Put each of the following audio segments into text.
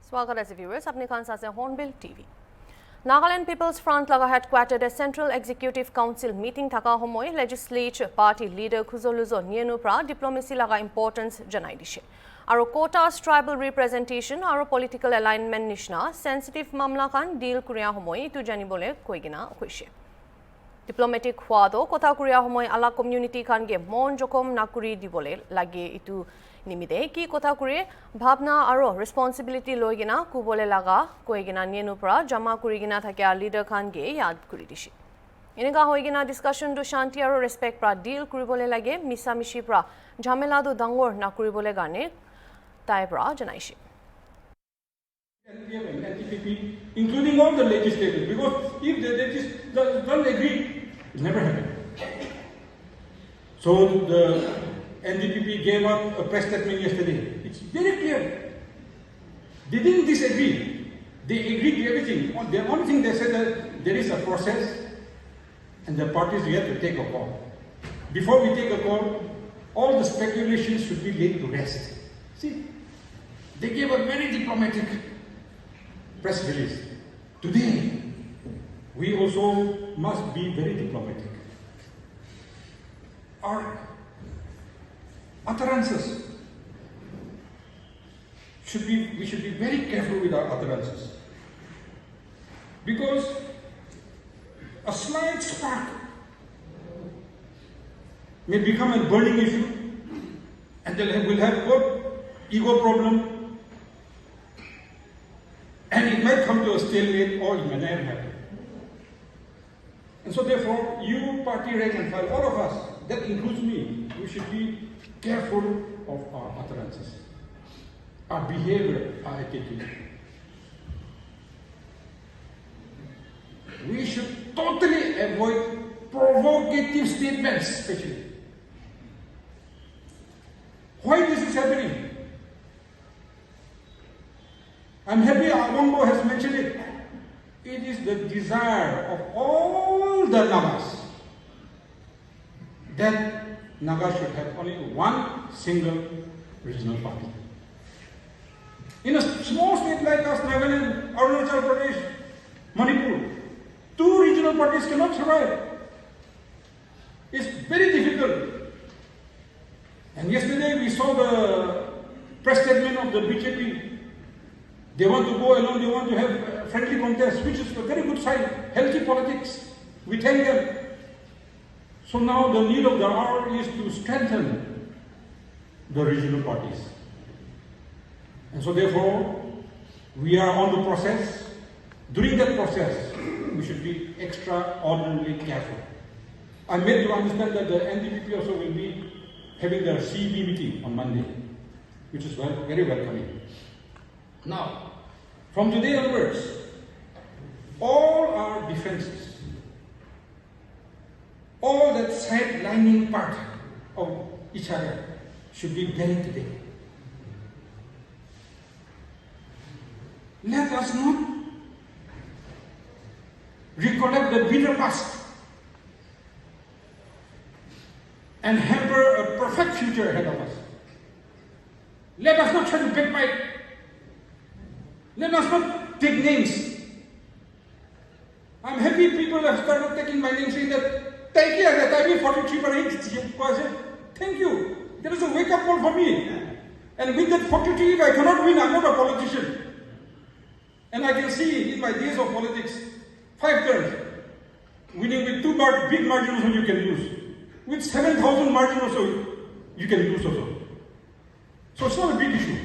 स्वागत है viewers अपने खान साथ से Hornbill TV Nagaland People's Front laga headquartered a Central Executive Council meeting thaka homoy legislature party leader Khuzoluzo Nienu pra diplomacy laga importance janai dishe aro quotas tribal representation aro political alignment nishna sensitive mamla khan deal kuria homoy tu janibole koigina hoise diplomatic hwado kotha kuria homoy ala community khan ge mon jokom nakuri dibole lage itu nimide ki kotha kure bhavna aro responsibility loigina kubole laga koigina nienu pra jama kurigina thakya leader khan ge yad kuri dishi enega hoigina discussion do shanti aro respect pra deal kuribole lage misamishi pra jhamela do dangor na kuribole gane tai pra janaishi NTPP, including all the legislators, because if the legislators don't agree, it never happened. So the NDPP gave out a press statement yesterday. It's very clear. They didn't disagree. They agreed to everything. The only thing they said that there is a process and the parties have to take a call. Before we take a call, all the speculations should be laid to rest. See, they gave a very diplomatic press release. Today, we also must be very diplomatic. Our utterances we should be very careful with our utterances, because a slight spark may become a burning issue, and we'll have both ego problem, and it might come to a stalemate, or it may never happen. And so therefore, you party rank and file, all of us, that includes me, we should be careful of our utterances, our behavior, our attitude. We should totally avoid provocative statements, especially. Why this is happening? I'm happy Hornbill has mentioned it. It is the desire of all the Nagas that Naga should have only one single regional party. In a small state like us, Nagaland, Arunachal Pradesh, Manipur, two regional parties cannot survive. It's very difficult. And yesterday we saw the press statement of the BJP. They want to go alone, they want to have a friendly contest, which is a very good sign, healthy politics. We thank them. So now the need of the hour is to strengthen the regional parties. And so therefore, we are on the process. During that process, we should be extraordinarily careful. I'm made to understand that the NDPP also will be having their CB meeting on Monday, which is very welcoming. Now, from today onwards, all our defenses, all that sidelining part of each other should be buried today. Let us not recollect the bitter past and hamper a perfect future ahead of us. Let us not try to backbite. Let us not take names. I'm happy people have started taking my name, saying that thank you, that I be 43 per inch. Thank you. There is a wake-up call for me. And with that 43, if I cannot win, I'm not a politician. And I can see in my days of politics, 5 terms, winning with 2 big margins also you can lose. With 7,000 margin also, you can lose also. So it's not a big issue.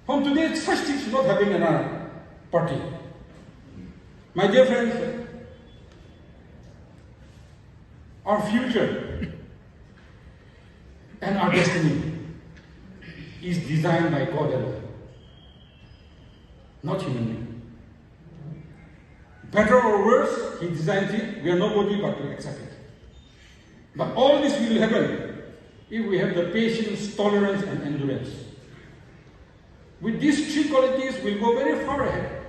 From today, such things should not happen in our party. My dear friends, our future and our destiny is designed by God alone, not human being. Better or worse, He designed it. We are nobody but to accept it. But all this will happen if we have the patience, tolerance, and endurance. With these 3 qualities, we'll go very far ahead.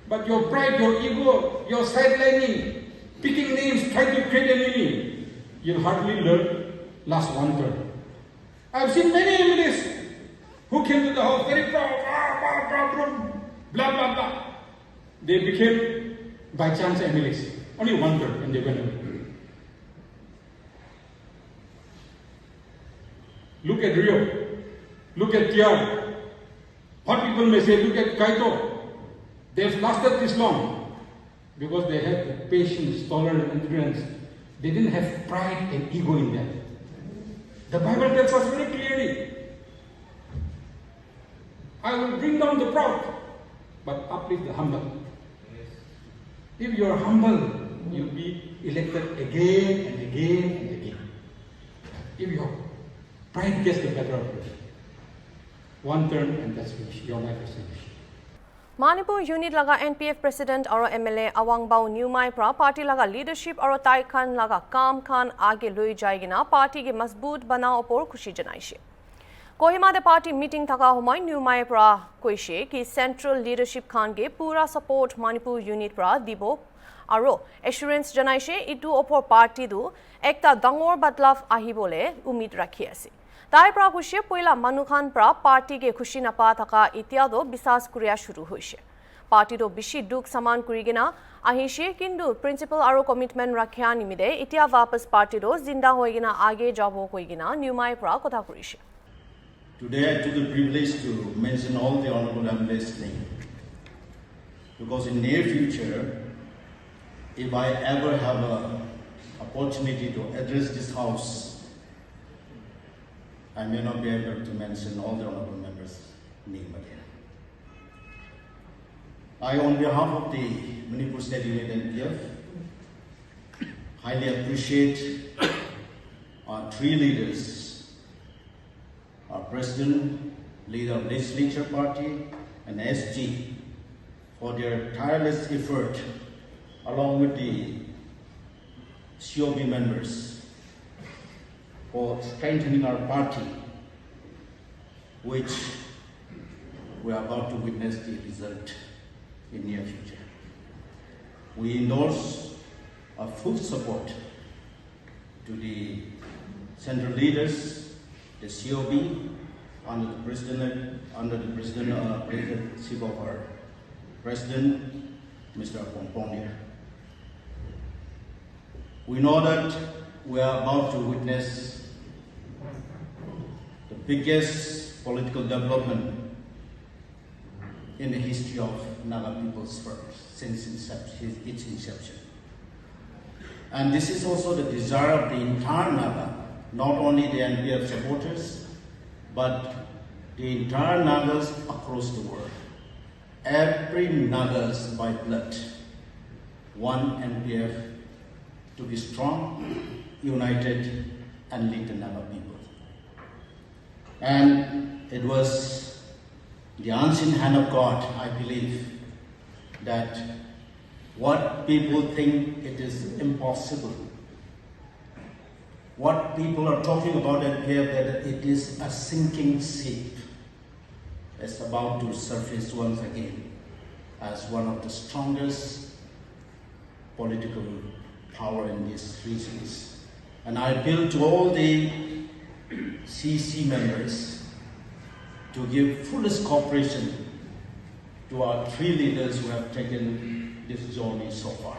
But your pride, your ego, your sidelining, picking names, trying to create a meaning, you'll hardly last one term. I've seen many MLAs who came to the house very proud, blah, blah, blah. They became, by chance, MLAs. Only 1/3, and they went away. Look at Rio. Look at Tiar. What people may say, look at Kaito. They've lasted this long because they had the patience, tolerance, endurance. They didn't have pride and ego in them. The Bible tells us very clearly, I will bring down the proud, but uplift the humble. If you are humble, you'll be elected again and again and again. If your pride gets the better of you, one term and that's finished. Your life is finished. Manipur unit laga NPF president aro MLA Awangbao Newmai pra party laga leadership aro tai khan laga kam khan aage loi jaigina party ge mazboot bana opor khushi janaishe. Kohima de party meeting thaka humai Newmai pra koishe ki central leadership khan ge pura support Manipur unit pra dibo aro assurance janaishe itu opor party du ekta dangor badlav ahi bole umid rakhi ase. Tai pra khushi poila manukhan pra party ge khushi napa thaka itia do bisas kuriya shuru hoise. Party do bishi duk saman kurigena ahishe kindu principle aro commitment rakhya nimide itia wapas party do zinda hoigena age jabo koigena Newmai pra kotha kurishe. Today I took the privilege to mention all the honorable MLA's name, because in near future, if I ever have an opportunity to address this house, I may not be able to mention all the honorable members' name again. I, on behalf of the Manipur State Unit NPF, highly appreciate our three leaders, our President, leader of Legislature Party, and SG, for their tireless effort, along with the COB members, for strengthening our party, which we are about to witness the result in near future. We endorse our full support to the central leaders, the COB, under the presidency of our President, Mr. Pomponia. We know that we are about to witness the biggest political development in the history of Naga people's first since its inception. And this is also the desire of the entire Naga, not only the NPF supporters, but the entire Nagas across the world. Every Nagas by blood want NPF to be strong, united, and lead the Naga people. And it was the unseen hand of God, I believe, that what people think it is impossible, what people are talking about NPF, that it is a sinking ship, is about to surface once again as one of the strongest political power in these regions. And I appeal to all the CC members to give fullest cooperation to our three leaders who have taken this journey so far.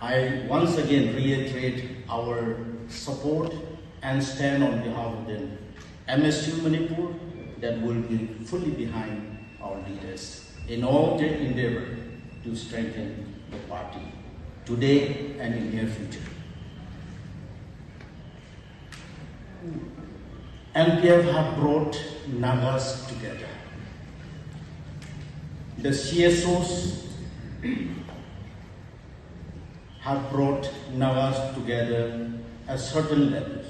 I once again reiterate our support and stand on behalf of the MSU Manipur that will be fully behind our leaders in all their endeavor to strengthen the party today and in near future. NPF have brought Nagas together. The CSOs have brought Nagas together at certain levels.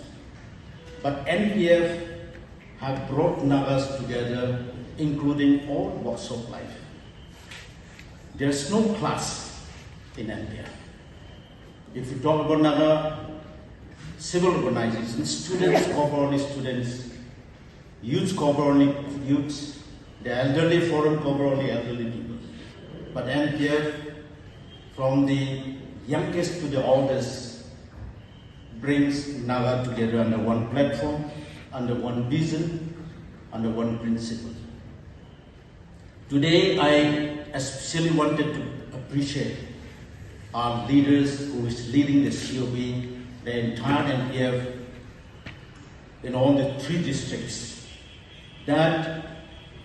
But NPF have brought Nagas together, including all walks of life. There's no class in NPF. If you talk about Naga, civil organizations, students cover only students, youths cover only youths, the elderly forum cover only elderly people. But NPF, from the youngest to the oldest, brings Naga together under one platform, under one vision, under one principle. Today, I especially wanted to appreciate our leaders who is leading the COB, the entire NPF in all the 3 districts, that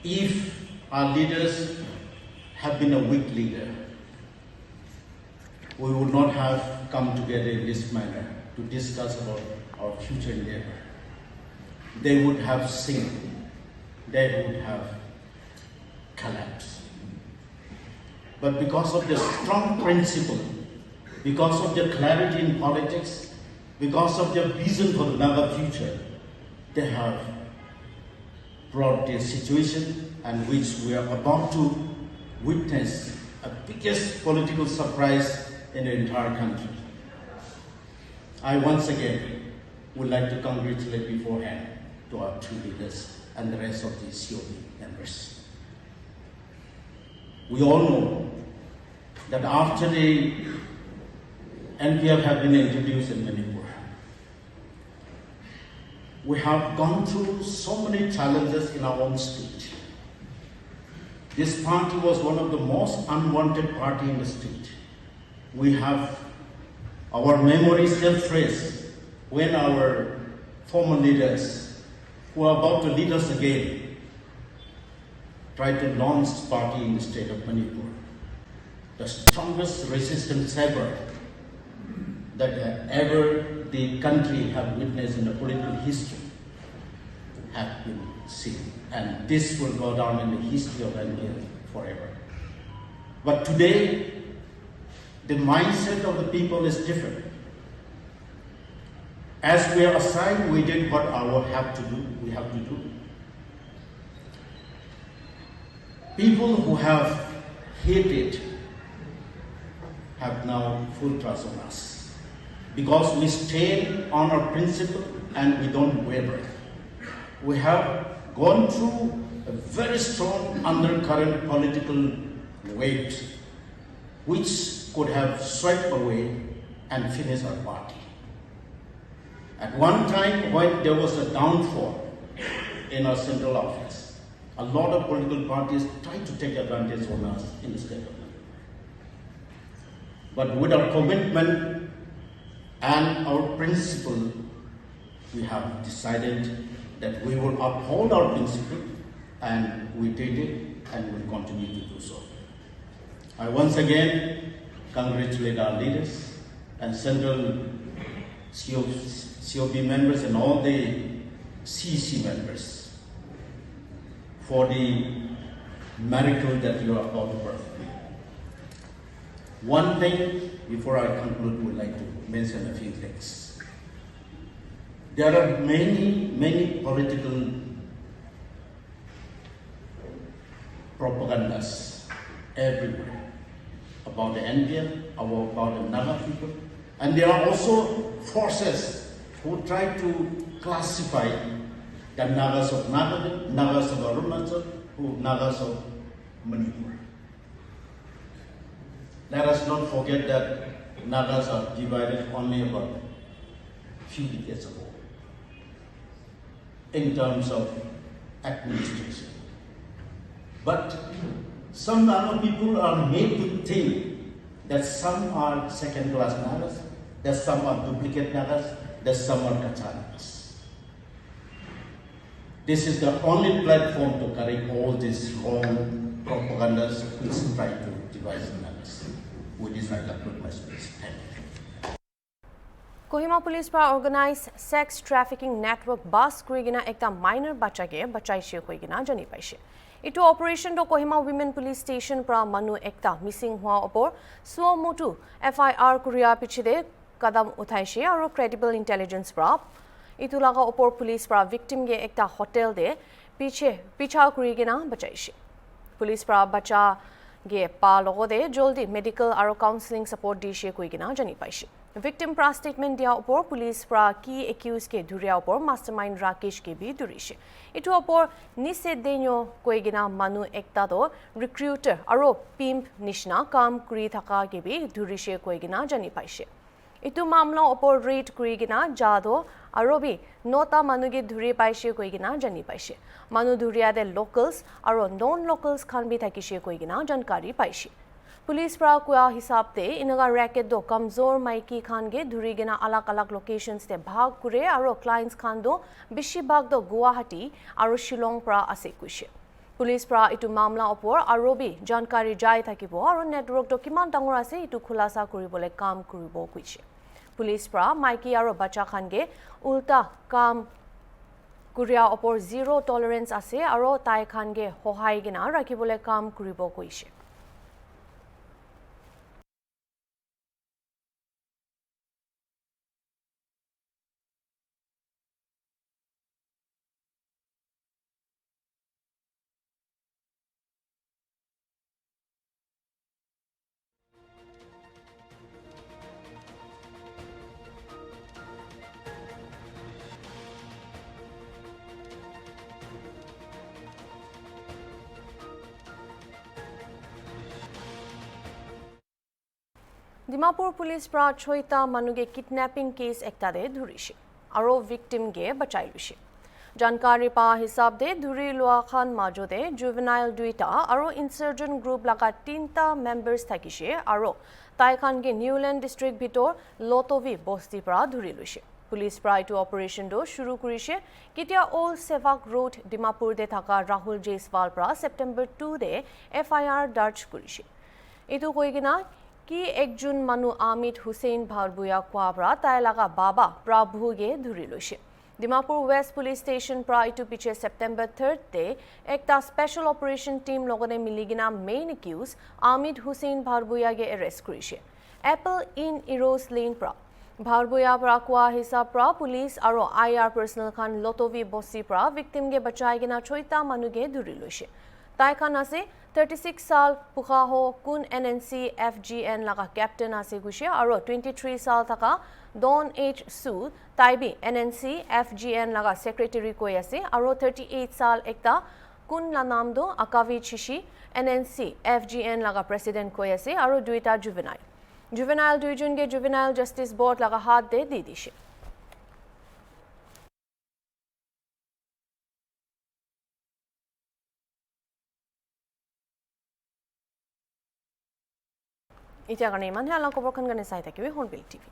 if our leaders have been a weak leader, we would not have come together in this manner to discuss about our future endeavor. They would have sink, they would have collapsed. But because of the strong principle, because of the clarity in politics, because of their vision for the Naga future, they have brought this situation and which we are about to witness a biggest political surprise in the entire country. I once again would like to congratulate beforehand to our 2 leaders and the rest of the COB members. We all know that after the NPF have been introduced in Manipur, we have gone through so many challenges in our own state. This party was one of the most unwanted party in the state. We have our memories still fresh when our former leaders, who are about to lead us again, tried to launch this party in the state of Manipur. The strongest resistance ever that ever the country have witnessed in the political history have been seen. And this will go down in the history of India forever. But today, the mindset of the people is different. As we are assigned, we did what we have to do. People who have hated have now full trust on us because we stand on our principle and we don't waver. We have gone through a very strong undercurrent political weight which could have swept away and finished our party. At one time when there was a downfall in our central office, a lot of political parties tried to take advantage of us in the state of Manipur. But with our commitment and our principle, we have decided that we will uphold our principle, and we did it and will continue to do so. I once again congratulate our leaders and central COB members and all the CEC members for the miracle that you are about to perform. One thing before I conclude, would like to mention a few things. There are many political propagandas everywhere about the NPF, about the Naga people, and there are also forces who try to classify the Nagas of Nagaland, Nagas of Arunachal, Nagas of Manipur. Let us not forget that Nagas are divided only about a few decades ago in terms of administration. But some Naga people are made to think that some are second-class Nagas, that some are duplicate Nagas, that some are Kacha Nagas. This is the only platform to carry all these wrong propagandas which try to divide the Nagas. With this, I conclude my speech. Thank you. Kohima police para organize sex trafficking network bus kurigina ekta minor bacha ke bachaishe koigina jani paise. Itu operation to Kohima women police station para manu ekta missing hua opor suo motu FIR kuria pichide kadam uthaishe aro credible intelligence para itu laga opor police para victim ge ekta hotel de picha kurigina bachaishe. Police para bacha ge pa logo de joldi medical aro counseling support dishe koigina jani paise. Victim pra statement dia opor police pra key accused ke dhuria opor mastermind Rakesh ke bhi durishe. Itu opor nisedenyo koigina manu ekta do recruiter aro pimp nishna kam kuri thaka ke bhi durishe koigina jani paise. Itu mamla opor rate kurigina jado arobi nota manuge dhuri paishe koigina jani paishe. Manu dhuria de locals aro non-locals khan bi thakishe koigina jankari paishe. Police pra kuya hisab te inaga racket do kamzor maiki khan ge dhuri gina alak locations te bhag kure aro clients khan do bishi bhag do Guwahati aro Shillong pra ase kuishe. Police pra itu mamla opor arobi jankari jai thakibo aro network do kiman dangor ase itu khulasa kuribole kam kuribo kuishe. Police pra maiki aro bacha khan ge ulta kam kuria opor zero tolerance ase aro tai khan ge hohai gina rakibole kam kuribo kuishe. Dimapur police pra choita manuge kidnapping case ekta de dhurishe aro victim ge bachai luishe. Jankari pa hisab de dhuri lua khan majode juvenile duita aro insurgent group laga tinta members thakishe aro tai khan ge Newland district bitor Lotovi bosti pra dhuri luishe. Police pra itu operation do shuru kurishe kitia Old Sevak Road Dimapur de thaka Rahul Jaiswal pra September 2 de FIR darj kurishe. Itu koigina ki ekjun manu Amit Hussein Bharbuya kwabra tai laga baba Prabhu ge dhuri loishe. Dimapur West Police Station pra itu piche September 3rd te ekta special operation team logone miligina main accused Amit Hussein Bharbuya ge arrest kurishe. Apple in Eros Lane pra Bharbuya pra kwa hisab pra police aro IR personnel khan Lotovi bossi pra victim ge bachai gina choita manu ge dhuri loishe. Tai khan ase 36 साल पुखा हो कुन NNC FGN laga captain ase gushe aro 23 साल thaka Don H Su taibi NNC FGN laga secretary koi ase aro 38 साल ekta kun la naam do Akavi Chishi NNC FGN laga president koi ase aro duita juvenile duijun ge juvenile justice board laga hat de di dishe. Ita karena iman halang koborkan gane sai takiwe Hornbill TV.